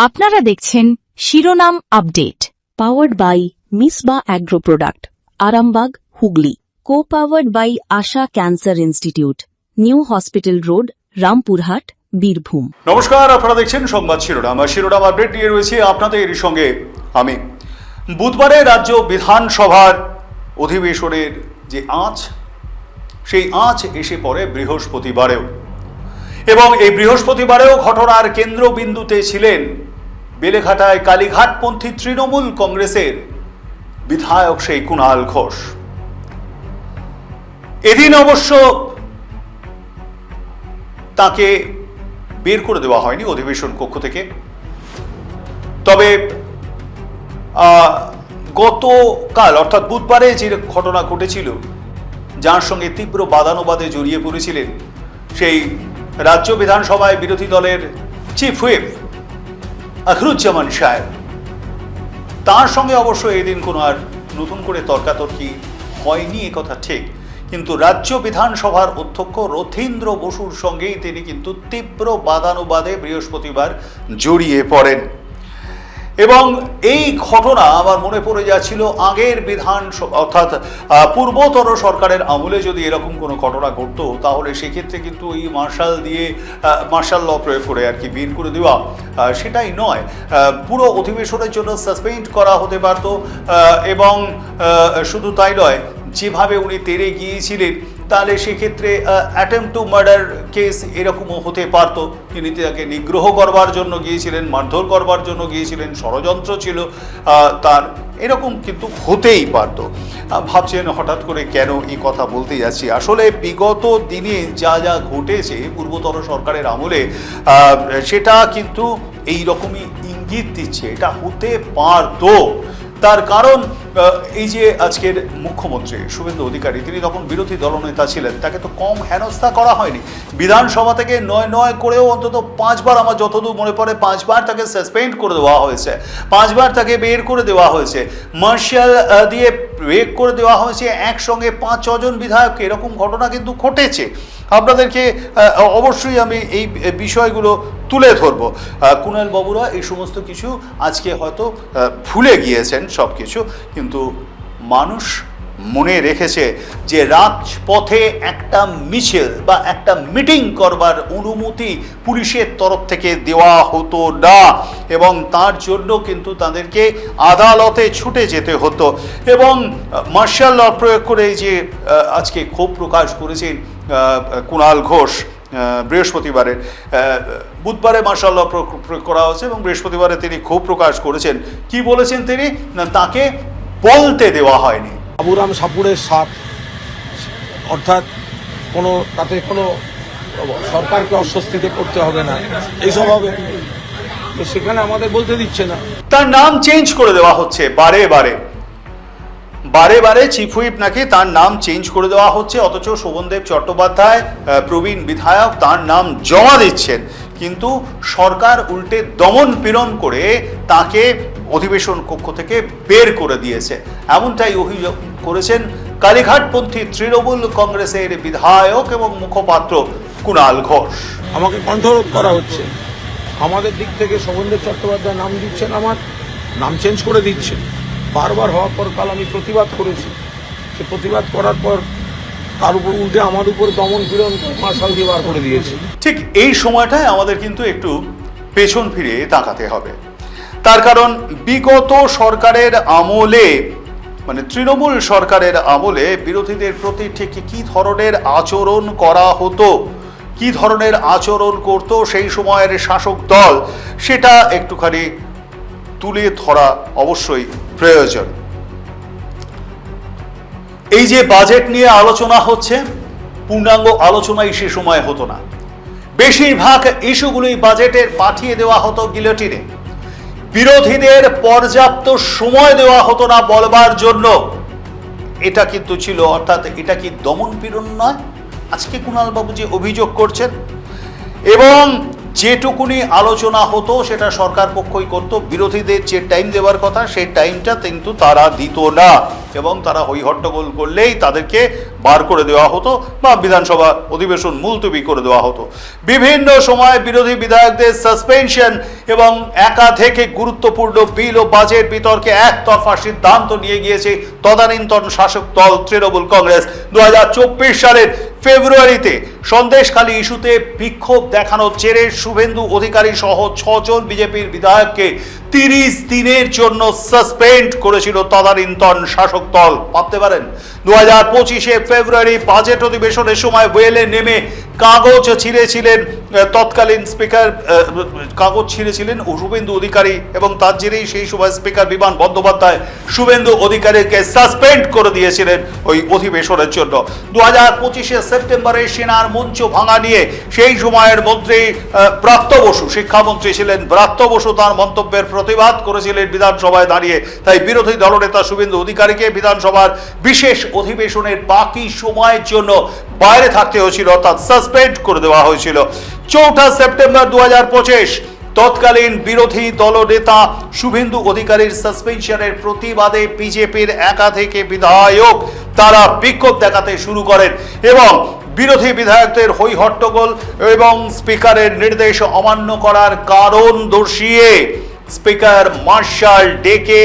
আপনারা দেখছেন শিরোনাম update, powered by Misba agro product, Arambagh, Hooghly. Co-powered by Asha cancer institute, new hospital road, Rampurhat, Birbhum. নমস্কার, আপনারা দেখছেন সংবাদ শিরোনাম। শিরোনাম আপডেট নিয়ে রয়েছে আপনাদের সঙ্গে আমি। বুধবারে রাজ্য বিধানসভার অধিবেশনের যে আঁচ, সেই আঁচ এসে পড়ে বৃহস্পতিবারেও, এবং এই বৃহস্পতিবারেও ঘটনার কেন্দ্রবিন্দুতে ছিলেন বেলেঘাটায় কালীঘাটপন্থী তৃণমূল কংগ্রেসের বিধায়ক সেই কুণাল ঘোষ। এদিন অবশ্য তাকে বের করে দেওয়া হয়নি অধিবেশন কক্ষ থেকে, তবে গতকাল অর্থাৎ বুধবারে যে ঘটনা ঘটেছিল, যার সঙ্গে তীব্র বাদানুবাদে জড়িয়ে পড়েছিলেন সেই রাজ্য বিধানসভায় বিরোধী দলের চিফ হুইপ আখরুজ্জামান সাহেব, তার সঙ্গে অবশ্য এদিন কোনো আর নতুন করে তর্কাতর্কি হয়নি, একথা ঠিক। কিন্তু রাজ্য বিধানসভার অধ্যক্ষ রথীন্দ্র বসুর সঙ্গেই তিনি কিন্তু তীব্র বাদানুবাদে বৃহস্পতিবার জড়িয়ে পড়েন। এবং এই ঘটনা আমার মনে পড়ে যাচ্ছিল আগের বিধানসভা অর্থাৎ পূর্বতর সরকারের আমলে যদি এরকম কোনো ঘটনা ঘটতো, তাহলে সেক্ষেত্রে কিন্তু এই মার্শাল ল প্রয়োগ করে আর কি বের করে দেওয়া সেটাই নয়, পুরো অধিবেশনের জন্য সাসপেন্ড করা হতে পারত। এবং শুধু তাই নয়, যেভাবে উনি তেড়ে গিয়েছিলেন, তাহলে সেক্ষেত্রে অ্যাটেম্প টু মার্ডার কেস এরকমও হতে পারত। তিনি তাকে নিগ্রহ করবার জন্য গিয়েছিলেন, মারধর করবার জন্য গিয়েছিলেন, ষড়যন্ত্র ছিল তার, এরকম কিন্তু হতেই পারত। ভাবছেন হঠাৎ করে কেন এই কথা বলতে যাচ্ছি, আসলে বিগত দিনে যা যা ঘটেছে পূর্বতর সরকারের আমলে, সেটা কিন্তু এই রকমই ইঙ্গিত দিচ্ছে এটা হতে পারত। তার কারণ এই যে আজকের মুখ্যমন্ত্রী শুভেন্দু অধিকারী, তিনি তখন বিরোধী দলনেতা ছিলেন, তাকে তো কম হেনস্থা করা হয়নি। বিধানসভা থেকে নয় করেও অন্তত 5 বার, আমার যতদূর মনে পড়ে 5 বার তাকে সাসপেন্ড করে দেওয়া হয়েছে, 5 বার তাকে বের করে দেওয়া হয়েছে, মার্শাল দিয়ে ব্রেক করে দেওয়া হয়েছে, একসঙ্গে 5-6 জন বিধায়ক। এরকম ঘটনা কিন্তু ঘটেছে। আপনাদেরকে অবশ্যই আমি এই বিষয়গুলো তুলে ধরবো। কুণাল বাবুরা এই সমস্ত কিছু আজকে হয়তো ভুলে গিয়েছেন সব কিছু, কিন্তু মানুষ মনে রেখেছে যে রাজপথে একটা মিছিল বা একটা মিটিং করবার অনুমতি পুলিশের তরফ থেকে দেওয়া হতো না, এবং তার জন্য কিন্তু তাদেরকে আদালতে ছুটে যেতে হতো। এবং মার্শাল ল প্রয়োগ করে যে আজকে ক্ষোভ প্রকাশ করেছেন কুণাল ঘোষ, বৃহস্পতিবারের, বুধবারে মার্শাল ল প্রয়োগ করা হয়েছে এবং বৃহস্পতিবারে তিনি ক্ষোভ প্রকাশ করেছেন। কি বলেছেন তিনি? না, তাকে বলতে দেওয়া হয়নি। বাবুরাম সাপুরের সাপ, অর্থাৎ তাতে কোনো সরকারকে অস্বস্তিতে করতে হবে না, এইসব হবে, তো সেখানে আমাদের বলতে দিচ্ছে না। তার নাম চেঞ্জ করে দেওয়া হচ্ছে বারে বারে চিফ হুইপ নাকি তার নাম চেঞ্জ করে দেওয়া হচ্ছে, অথচ শোভনদেব চট্টোপাধ্যায় প্রবীণ বিধায়ক তার নাম জমা দিচ্ছেন, কিন্তু সরকার উল্টে দমন পীড়ন করে তাকে অধিবেশন কক্ষ থেকে বের করে দিয়েছে। এমনটাই অভিযোগ করেছেন কালীঘাটপন্থী তৃণমূল কংগ্রেসের বিধায়ক এবং মুখপাত্র কুণাল ঘোষ। আমাকে কণ্ঠরোধ করা হচ্ছে, আমাদের দিক থেকে শোভনদেব চট্টোপাধ্যায় নাম দিচ্ছেন, আমার নাম চেঞ্জ করে দিচ্ছেন। বারবার হওয়ার পর কাল আমি প্রতিবাদ করেছি, সে প্রতিবাদ করার পর তার উপর উল্টে আমার উপর দমন পীড়ন মার্শাল দিয়ে বার করে দিয়েছে। ঠিক এই সময়টায় আমাদের কিন্তু একটু পেছন ফিরে তাকাতে হবে। তার কারণ বিগত সরকারের আমলে, মানে তৃণমূল সরকারের আমলে বিরোধীদের প্রতি ঠিক কী ধরনের আচরণ করা হতো, কী ধরনের আচরণ করত সেই সময়ের শাসক দল, সেটা একটুখানি তুলে ধরা অবশ্যই প্রয়োজন। এই যে বাজেট নিয়ে আলোচনা হচ্ছে, পূর্ণাঙ্গ আলোচনাই সে সময় হতো না। বেশিরভাগ ইস্যুগুলোই বাজেটের পাঠিয়ে দেওয়া হতো গিলোটিনে, বিরোধীদের পর্যাপ্ত সময় দেওয়া হতো না বলবার জন্য। এটা কিন্তু ছিল, অর্থাৎ এটা কি দমন পীড়ন নয় আজকে কুণাল বাবু যে অভিযোগ করছেন? এবং যেটুকুনি আলোচনা হতো সেটা সরকার পক্ষই করত। বিরোধীদের যে টাইম দেওয়ার কথা সেই টাইমটা কিন্তু তারা দিত না, এবং তারা হই হট্টগোল করলেই তাদেরকে বার করে দেওয়া হতো বা বিধানসভা অধিবেশন মুলতবি করে দেওয়া হতো। বিভিন্ন সময় বিরোধী বিধায়কদের সাসপেনশন এবং একাধিক গুরুত্বপূর্ণ বিল ও বাজেট বিতর্কে একতরফা সিদ্ধান্ত নিয়ে গিয়েছে তদানীন্তন শাসক দল তৃণমূল কংগ্রেস। 2024 সালের ফেব্রুয়ারিতে সন্দেশখালী ইস্যুতে বিক্ষোভ দেখানোর জেরে শুভেন্দু অধিকারী সহ 6 জন বিজেপির বিধায়ককে 30 দিনের জন্য সাসপেন্ড করেছিল তদানীন্তন শাসক দল। ভাবতে পারেন 2025 ফেব্রুয়ারি বাজেট অধিবেশনের সময় ওয়েলে নেমে কাগজ ছিঁড়েছিলেন তৎকালীন স্পিকার, কাগজ ছিঁড়েছিলেন শুভেন্দু অধিকারী, এবং তার জেরেই সেই সময় স্পিকার বিমান বন্দ্যোপাধ্যায় শুভেন্দু অধিকারীকে সাসপেন্ড করে দিয়েছিলেন ওই অধিবেশনের জন্য। 2025 সেপ্টেম্বরে সেনার মঞ্চ ভাঙা নিয়ে সেই সময়ের মন্ত্রী ব্রাত্য বসু, শিক্ষামন্ত্রী ছিলেন ব্রাত্য বসু, তার মন্তব্যের প্রতিবাদ করেছিলেন বিধানসভায় দাঁড়িয়ে। তাই বিরোধী দলনেতা শুভেন্দু অধিকারীকে বিধানসভার বিশেষ অধিবেশনের বাকি সময়ের জন্য বাইরে থাকতে হয়েছিল, অর্থাৎ সাসপেন্ড করে দেওয়া হয়েছিল। 4 সেপ্টেম্বর 2025 তৎকালীন বিরোধী দলনেতা শুভেন্দু অধিকারীর সাসপেনশনের প্রতিবাদে বিজেপির একাধিক বিধায়ক তারা বিক্ষোভ দেখাতে শুরু করেন, এবং বিরোধী বিধায়কদের হই হট্টগোল এবং স্পিকারের নির্দেশ অমান্য করার কারণ দর্শিয়ে স্পিকার মার্শাল ডেকে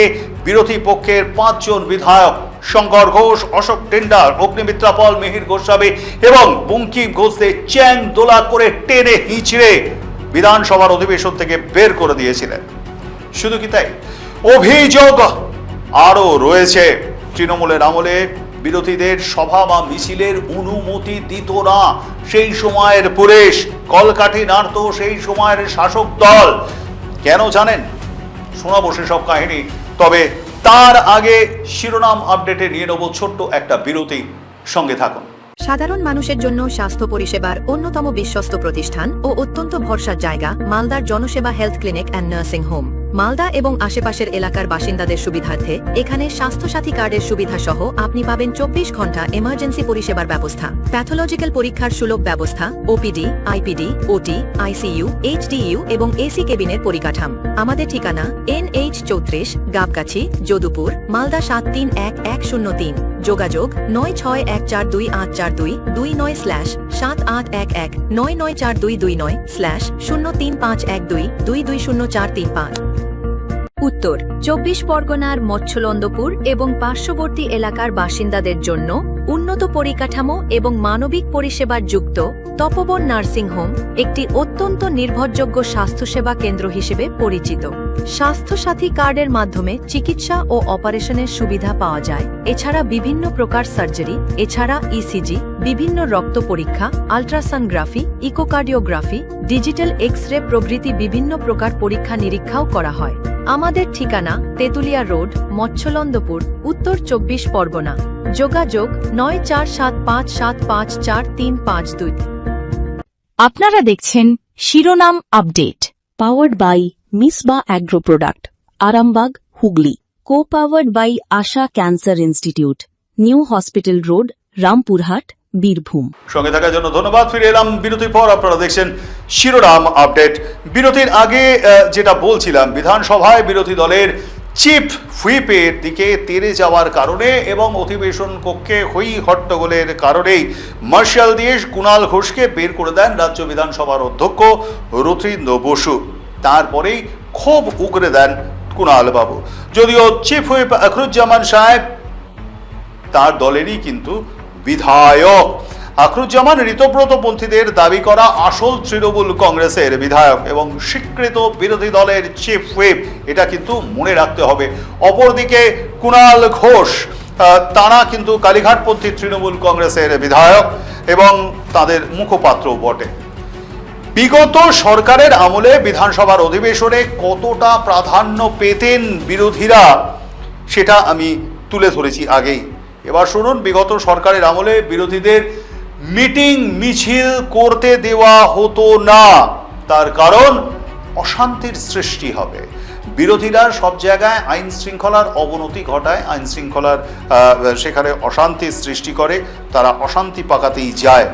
বিরোধী পক্ষের 5 জন বিধায়ক শঙ্কর ঘোষ, অশোক টেন্ডার, অগ্নিমিত্রা পল, মিহির গোস্বামী এবং বঙ্কিম ঘোষকে চ্যাং দোলা করে টেনে হিঁচড়ে বিধানসভার অধিবেশন থেকে বের করে দিয়েছিলেন। শুধু কি তাই, অভিযোগ আরো রয়েছে। তৃণমূলের আমলে বিরোধীদের সভা বা মিছিলের অনুমতি দিত না সেই সময়ের পুলিশ, কলকাঠি নাড়ত সেই সময়ের শাসক দল। কেন জানেন? শোনাবো সেসব কাহিনী, তবে তার আগে শিরোনাম আপডেটে নিয়ে নেব ছোট্ট একটা বিরতি। সঙ্গে থাকুন। সাধারণ মানুষের জন্য স্বাস্থ্য পরিষেবার অন্যতম বিশ্বস্ত প্রতিষ্ঠান ও অত্যন্ত ভরসার জায়গা মালদার Janaseba health clinic and nursing home. Malda এবং আশেপাশের এলাকার বাসিন্দাদের সুবিধার্থে এখানে স্বাস্থ্যসাথী কার্ডের সুবিধা সহ আপনি পাবেন 24 ঘন্টা এমার্জেন্সি পরিষেবার ব্যবস্থা, প্যাথোলজিক্যাল পরীক্ষার সুলভ ব্যবস্থা, ওপিডি, আইপিডি, ওটি, আইসিইউ, এইচডিইউ এবং এসি কেবিনের পরিকাঠাম। আমাদের ঠিকানা NH 34, গাবগাছি, যদুপুর, মালদা 731103। যোগাযোগ 961429842999/78129/03512220435। উত্তর 24 পরগনার মৎস্যলন্দপুর এবং পার্শ্ববর্তী এলাকার বাসিন্দাদের জন্য উন্নত পরিকাঠামো এবং মানবিক পরিষেবার যুক্ত তপবন নার্সিং হোম একটি অত্যন্ত নির্ভরযোগ্য স্বাস্থ্যসেবা কেন্দ্র হিসেবে পরিচিত। স্বাস্থ্যসাথী কার্ডের মাধ্যমে চিকিৎসা ও অপারেশনের সুবিধা পাওয়া যায়। এছাড়া বিভিন্ন প্রকার সার্জারি, এছাড়া ইসিজি, বিভিন্ন রক্ত পরীক্ষা, আল্ট্রাসোনোগ্রাফি, ইকোকার্ডিওগ্রাফি, ডিজিটাল এক্স-রে প্রভৃতি বিভিন্ন প্রকার পরীক্ষা নিরীক্ষাও করা হয়। আমাদের ঠিকানা তেঁতুলিয়া রোড, মৎস্যলন্দপুর, উত্তর 24 পরগনা। যোগাযোগ 9475754352। আপনারা দেখছেন শিরোনাম update, powered by Misba agro product, Arambagh, Hooghly. Co powered by Asha cancer institute, new hospital road, Rampurhat, Birbhum. সঙ্গে থাকার জন্য ধন্যবাদ। ফিরে এলাম বিরতির পর। আপনারা দেখছেন শিরোনাম আপডেট। বিরতির আগে যেটা বলছিলাম, বিধানসভায় বিরোধী দলের চিফ হুইপের দিকে তেড়ে যাওয়ার কারণে এবং অধিবেশন কক্ষে হই হট্টগোলের কারণেই মার্শাল দিয়ে কুণাল ঘোষকে বের করে দেন রাজ্য বিধানসভার অধ্যক্ষ রথীন্দ্র বসু। তারপরেই ক্ষোভ উগরে দেন কুণাল বাবু। যদিও চিফ হুইপ আখরুজ্জামান সাহেব তার দলেরই কিন্তু বিধায়ক। আখরুজ্জামান ঋতব্রতপন্থীদের দাবি করা আসল তৃণমূল কংগ্রেসের বিধায়ক এবং স্বীকৃত বিরোধী দলের চিফ হুইপ, এটা কিন্তু মনে রাখতে হবে। অপরদিকে কুণাল ঘোষ, তারা কিন্তু কালীঘাটপন্থী তৃণমূল কংগ্রেসের বিধায়ক এবং তাদের মুখপাত্রও বটে। বিগত সরকারের আমলে বিধানসভার অধিবেশনে কতটা প্রাধান্য পেতেন বিরোধীরা সেটা আমি তুলে ধরেছি আগেই। এবার শুনুন, বিগত সরকারের আমলে বিরোধীদের মিটিং মিছিল করতে দেওয়া হতো না। তার কারণ অশান্তির সৃষ্টি হবে। বিরোধীরা সব জায়গায় আইন শৃঙ্খলার অবনতি ঘটায়, আইন শৃঙ্খলার সেখানে অশান্তির সৃষ্টি করে, তারা অশান্তি পাকাতেই যায়।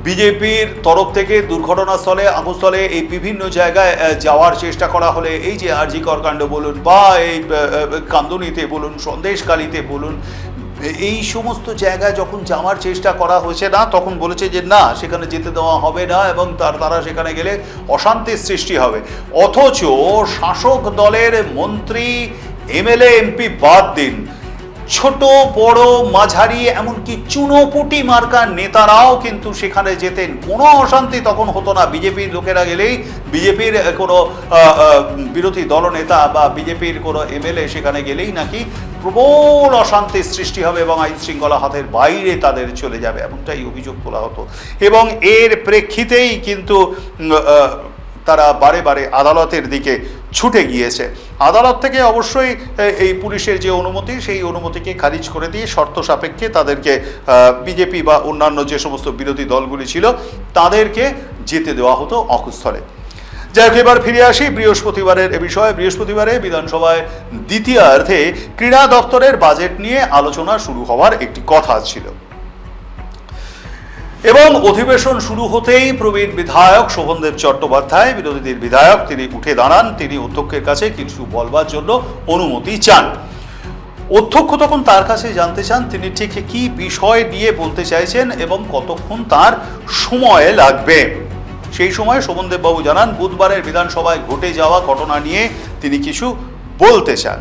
বিজেপির তরফ থেকে দুর্ঘটনাস্থলে আগুনস্থলে এই বিভিন্ন জায়গায় যাওয়ার চেষ্টা করা হলে এই যে আরজি কর কাণ্ড বলুন বা এই কান্দুনিতে বলুন, সন্দেশখালিতে বলুন, এই সমস্ত জায়গায় যখন যাওয়ার চেষ্টা করা হয়েছে না, তখন বলেছে যে না, সেখানে যেতে দেওয়া হবে না এবং তারা সেখানে গেলে অশান্তির সৃষ্টি হবে। অথচ শাসক দলের মন্ত্রী, এমএলএ, এমপি বাদ দিন, ছোট বড় মাঝারি এমনকি চুনোপুটি মার্কার নেতারাও কিন্তু সেখানে যেতেন, কোনো অশান্তি তখন হতো না। বিজেপির লোকেরা গেলেই, বিজেপির কোনো বিরোধী দলনেতা বা বিজেপির কোনো এমএলএ সেখানে গেলেই নাকি প্রবল অশান্তির সৃষ্টি হবে এবং আইন শৃঙ্খলা হাতের বাইরে তাদের চলে যাবে, এমনটাই অভিযোগ তোলা হতো। এবং এর প্রেক্ষিতেই কিন্তু তারা বারে বারে আদালতের দিকে ছুটে গিয়েছে। আদালত থেকে অবশ্যই এই পুলিশের যে অনুমতি, সেই অনুমতিকে খারিজ করে দিয়ে শর্ত সাপেক্ষে তাদেরকে বিজেপি বা অন্যান্য যে সমস্ত বিরোধী দলগুলি ছিল তাদেরকে যেতে দেওয়া হতো অকুস্থলে। যাই হোক, এবার ফিরে আসি বৃহস্পতিবারের এ বিষয়ে। বৃহস্পতিবারে বিধানসভায় দ্বিতীয়ার্ধে ক্রীড়া দপ্তরের বাজেট নিয়ে আলোচনা শুরু হওয়ার একটি কথা ছিল এবং অধিবেশন শুরু হতেই প্রবীণ বিধায়ক শোভনদেব চট্টোপাধ্যায়, বিরোধীদের বিধায়ক, তিনি উঠে দাঁড়ান। তিনি অধ্যক্ষের কাছে কিছু বলবার জন্য অনুমতি চান। অধ্যক্ষ তখন তার কাছে জানতে চান তিনি ঠিক কি বিষয় নিয়ে বলতে চাইছেন এবং কতক্ষণ তার সময় লাগবে। সেই সময় শোভনদেব বাবু জানান বুধবারের বিধানসভায় ঘটে যাওয়া ঘটনা নিয়ে তিনি কিছু বলতে চান।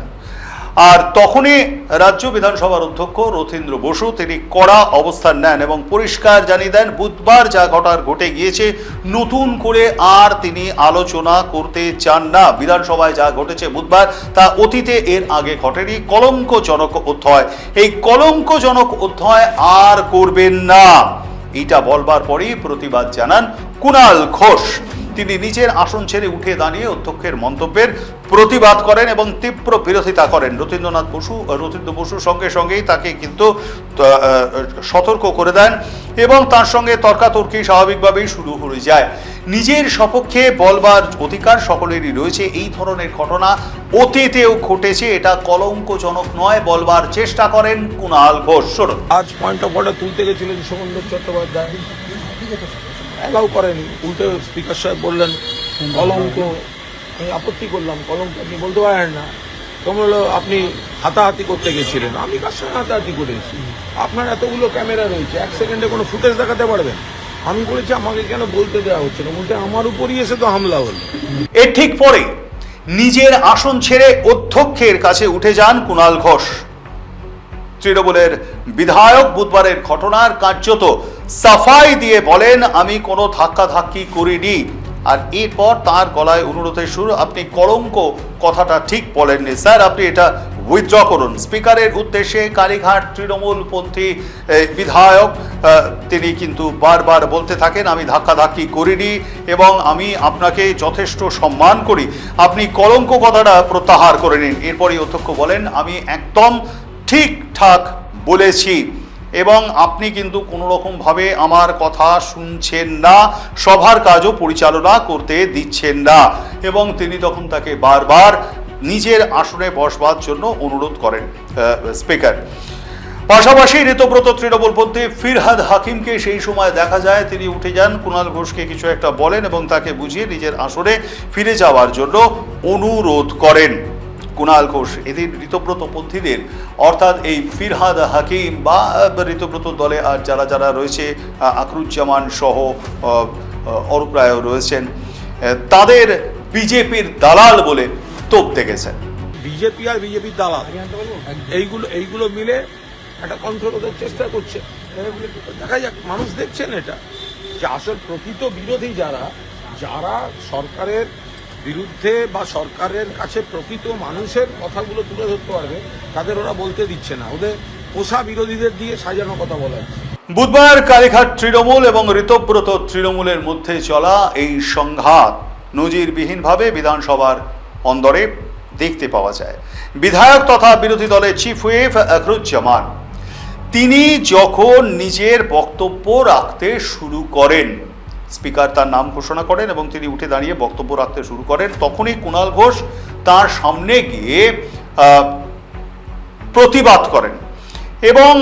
আর তখনই রাজ্য বিধানসভার অধ্যক্ষ রথীন্দ্র বসু তিনি কড়া অবস্থান নেন এবং পরিষ্কার জানিয়ে দেন বুধবার যা ঘটে গিয়েছে নতুন করে আর তিনি আলোচনা করতে চান না। বিধানসভায় যা ঘটেছে বুধবার তা অতীতে এর আগে ঘটেনি, কলঙ্কজনক অধ্যায়। এই কলঙ্কজনক অধ্যায় আর করবেন না। এইটা বলবার পরেই প্রতিবাদ জানান কুণাল ঘোষ। তিনি নিজের আসন ছেড়ে উঠে দাঁড়িয়ে অধ্যক্ষের মন্তব্যের প্রতিবাদ করেন এবং তীব্র বিরোধিতা করেন। রথীন্দ্র বসুর সঙ্গে সঙ্গেই তাকে কিন্তু সতর্ক করে দেন এবং তার সঙ্গে তর্কাতর্কি স্বাভাবিকভাবেই শুরু হয়ে যায়। নিজের সপক্ষে বলবার অধিকার সকলেরই রয়েছে। এই ধরনের ঘটনা অতীতেও ঘটেছে, এটা কলঙ্কজনক নয় বলবার চেষ্টা করেন কুণাল ঘোষ। আজ পয়েন্ট অফ অর্ডার তুলতে গেছিলেন শোভনদেব চট্টোপাধ্যায়, অ্যালাউ করেনি। উল্টে স্পিকার সাহেব বললেন কলঙ্ক। আমি আপত্তি করলাম, কলঙ্ক আপনি বলতে পারেন না। তোমার হলো আপনি হাতাহাতি করতে গেছিলেন। আমি কার সঙ্গে হাতাহাতি করেছি? আপনার এতগুলো ক্যামেরা রয়েছে, 1 সেকেন্ডে কোনো ফুটেজ দেখাতে পারবেন? আমি বলেছি আমাকে কেন বলতে দেওয়া হচ্ছে না, বলতে আমার উপরই এসে তো হামলা হলো। এর ঠিক পরে নিজের আসন ছেড়ে অধ্যক্ষের কাছে উঠে যান কুণাল ঘোষ। তৃণমূলের বিধায়ক বুধবারের ঘটনার কার্যত সাফাই দিয়ে বলেন আমি কোনো ধাক্কাধাক্কি করিনি। আর এরপর তার গলায় অনুরোধের সুর, আপনি কলঙ্ক কথাটা ঠিক বলেননি স্যার, আপনি এটা উইথড্র করুন। স্পিকারের উদ্দেশ্যে কালীঘাট তৃণমূলপন্থী বিধায়ক তিনি কিন্তু বারবার বলতে থাকেন আমি ধাক্কাধাক্কি করিনি এবং আমি আপনাকে যথেষ্ট সম্মান করি, আপনি কলঙ্ক কথাটা প্রত্যাহার করে নিন। এরপরই অধ্যক্ষ বলেন আমি একদম ঠিকঠাক বলেছি এবং আপনি কিন্তু কোনো রকমভাবে আমার কথা শুনছেন না, সভার কাজও পরিচালনা করতে দিচ্ছেন না। এবং তিনি তখন তাকে বারবার নিজের আসনে বসবার জন্য অনুরোধ করেন স্পিকার। পাশাপাশি ঋতব্রত তৃণমূলপন্থী ফিরহাদ হাকিমকে সেই সময় দেখা যায় তিনি উঠে যান, কুণাল ঘোষকে কিছু একটা বলেন এবং তাকে বুঝিয়ে নিজের আসনে ফিরে যাওয়ার জন্য অনুরোধ করেন। কুণাল ঘোষ এদিন ঋতব্রতপন্থীদের অর্থাৎ এই ফিরহাদ হাকিম বা ঋতব্রত দলে আর যারা যারা রয়েছে, আকরুজ্জামান সহ অরূপ রায়ও রয়েছেন, তাদের বিজেপির দালাল বলে তোপ দেখেছেন। বিজেপি আর বিজেপির দালাল এইগুলো মিলে একটা কন্ট্রোল করার চেষ্টা করছে। দেখা যাক, মানুষ দেখছেন এটা যে আসল প্রকৃত বিরোধী যারা সরকারের বিরুদ্ধে বা সরকারের কাছে প্রকৃত মানুষের কথাগুলো তুলে ধরতে পারবে, তাদের ওরা বলতে দিচ্ছে না, ওদের পোষা বিরোধীদের দিয়ে সাজানো কথা বলা হচ্ছে। বুধবার কালীঘাট তৃণমূল এবং ঋতব্রত তৃণমূলের মধ্যে চলা এই সংঘাত নজিরবিহীনভাবে বিধানসভার অন্দরে দেখতে পাওয়া যায়। বিধায়ক তথা বিরোধী দলের চিফ হুইপ আকরুজ্জামান তিনি যখন নিজের বক্তব্য রাখতে শুরু করেন, স্পিকার তার নাম ঘোষণা করেন এবং তিনি উঠে দাঁড়িয়ে বক্তব্য রাখতে শুরু করেন, তখনই কুণাল ঘোষ তার সামনে গিয়ে প্রতিবাদ করেন এবং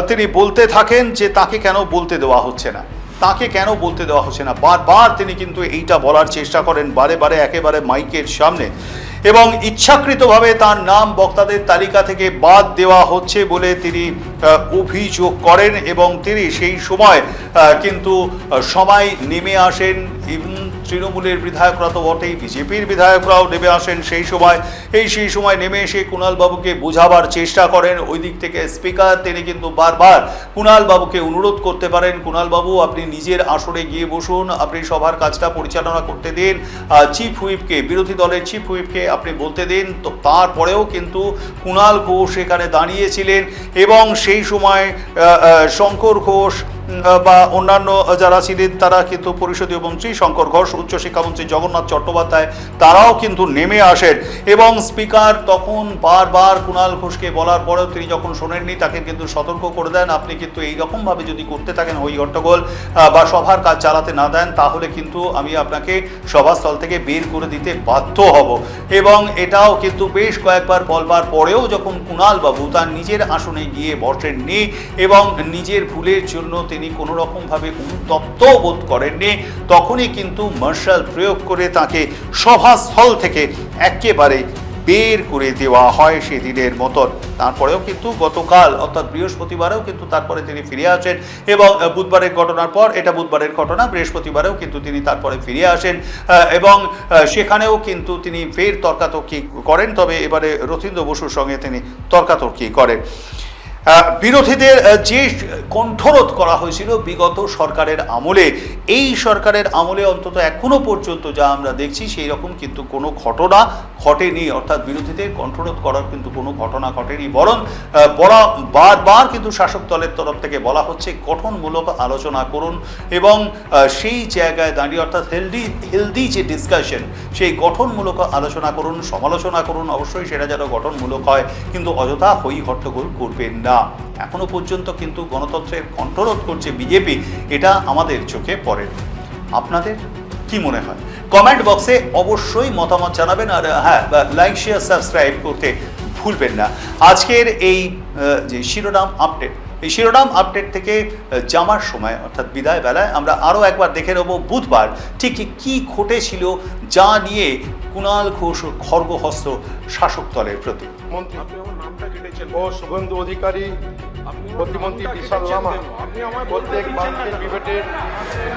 তিনি বলতে থাকেন যে তাকে কেন বলতে দেওয়া হচ্ছে না। তাকে কেন বলতে দেওয়া হচ্ছে না? বারবার তিনি কিন্তু এইটা বলার চেষ্টা করেন, বারে বারে একেবারে মাইকের সামনে, এবং ইচ্ছাকৃতভাবে তার নাম বক্তাদের তালিকা থেকে বাদ দেওয়া হচ্ছে বলে তিনি অভিযোগ করেন। এবং তিনি সেই সময় কিন্তু সবাই নেমে আসেন, তৃণমূলের বিধায়করা তো বটেই, বিজেপির বিধায়করাও নেমে আসেন সেই সময় নেমে এসে কুণাল বাবুকে বোঝাবার চেষ্টা করেন। ওই দিক থেকে স্পিকার তিনি কিন্তু বারবার কুণাল বাবুকে অনুরোধ করতে পারেন, কুণাল বাবু আপনি নিজের আসরে গিয়ে বসুন, আপনি সভার কাজটা পরিচালনা করতে দিন, চিফ হুইপকে, বিরোধী দলের চিফ হুইপকে আপনি বলতে দিন। তো তারপরেও কিন্তু কুণাল ঘোষ এখানে দাঁড়িয়েছিলেন, এবং সেই সময় শঙ্কর ঘোষ বা অন্যান্য যারা ছিলেন তারা কিন্তু পরিষদীয় মন্ত্রী শঙ্কর ঘোষ, উচ্চশিক্ষামন্ত্রী জগন্নাথ চট্টোপাধ্যায়, তারাও কিন্তু নেমে আসেন। এবং স্পিকার তখন বারবার কুণাল ঘোষকে বলার পরেও তিনি যখন শোনেননি, তাকে কিন্তু সতর্ক করে দেন, আপনি কিন্তু এইরকমভাবে যদি করতে থাকেন হই হট্টগোল বা সভার কাজ চালাতে না দেন, তাহলে কিন্তু আমি আপনাকে সভাস্থল থেকে বের করে দিতে বাধ্য হব। এবং এটাও কিন্তু বেশ কয়েকবার বলবার পরেও যখন কুণাল বাবু তার নিজের আসনে গিয়ে বসেননি এবং নিজের ভুলের জন্য তিনি কোনো রকমভাবে অনুতপ্ত বোধ করেননি, তখনই কিন্তু মার্শাল প্রয়োগ করে তাকে সভাস্থল থেকে একেবারে বের করে দেওয়া হয় সেদিনের মতন। তারপরেও কিন্তু গতকাল অর্থাৎ বৃহস্পতিবারেও কিন্তু তারপরে তিনি ফিরে আসেন, এবং বুধবারের ঘটনার পর, এটা বুধবারের ঘটনা, বৃহস্পতিবারেও কিন্তু তিনি তারপরে ফিরে আসেন, এবং সেখানেও কিন্তু তিনি ফের তর্কাতর্কি করেন, তবে এবারে রথীন্দ্র বসুর সঙ্গে তিনি তর্কাতর্কি করেন। বিরোধীদের যে কণ্ঠরোধ করা হয়েছিল বিগত সরকারের আমলে, এই সরকারের আমলে অন্তত এখনো পর্যন্ত যা আমরা দেখছি সেই রকম কিন্তু কোনো ঘটনা ঘটেনি, অর্থাৎ বিরোধীদের কণ্ঠরোধ করার কিন্তু কোনো ঘটনা ঘটেনি। বরং বারবার কিন্তু শাসক দলের তরফ থেকে বলা হচ্ছে গঠনমূলক আলোচনা করুন, এবং সেই জায়গায় দাঁড়িয়ে অর্থাৎ হেলদি যে ডিসকাশন, সেই গঠনমূলক আলোচনা করুন, সমালোচনা করুন, অবশ্যই সেটা যেন গঠনমূলক হয়, কিন্তু অযথা হই হট্টগোল করবেন না। এখনো পর্যন্ত কিন্তু গণতন্ত্রের কণ্ঠরোধ করছে বিজেপি, এটা আমাদের চোখে পড়ে। আপনাদের কি মনে হয়? কমেন্ট বক্সে অবশ্যই মতামত জানাবেন, আর হ্যাঁ, লাইক শেয়ার সাবস্ক্রাইব করতে ভুলবেন না। আজকের এই যে শিরোনাম আপডেট, এই শিরোনাম আপডেট থেকে যাওয়ার সময় অর্থাৎ বিদায় বেলায় আমরা আরও একবার দেখে নেব বুধবার ঠিক কি ঘটেছিল, যা নিয়ে কুণাল ঘোষ খড়গহস্ত শাসক দলের প্রতি। ও শুভেন্দু অধিকারী, প্রতিমন্ত্রী বিশাল লামা, প্রত্যেক বাংলাদেশ বিবেটের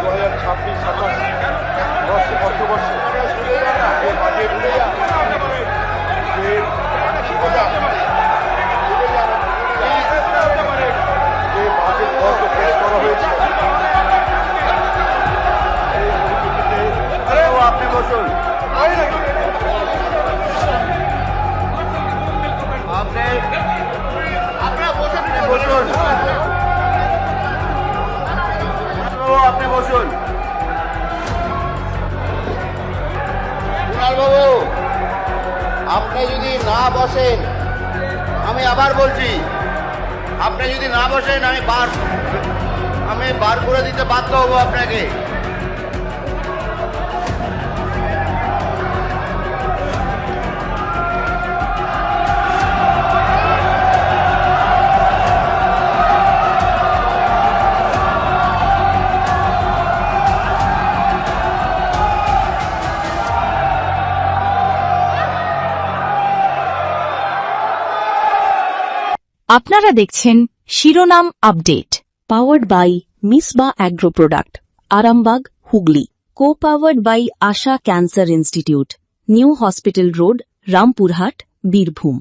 2026-27 অর্থবর্ষে আপনি বসুন, আপনি বসুন। কুণাল বাবু, আপনি যদি না বসেন, আমি আবার বলছি, আপনি যদি না বসেন আমি বার করে দিতে বাধ্য হব আপনাকে। আপনারা দেখছেন শিরোনাম update, powered by Misba agro product, Arambagh, Hooghly. Co powered by Asha cancer institute, new hospital road, Rampurhat, Birbhum.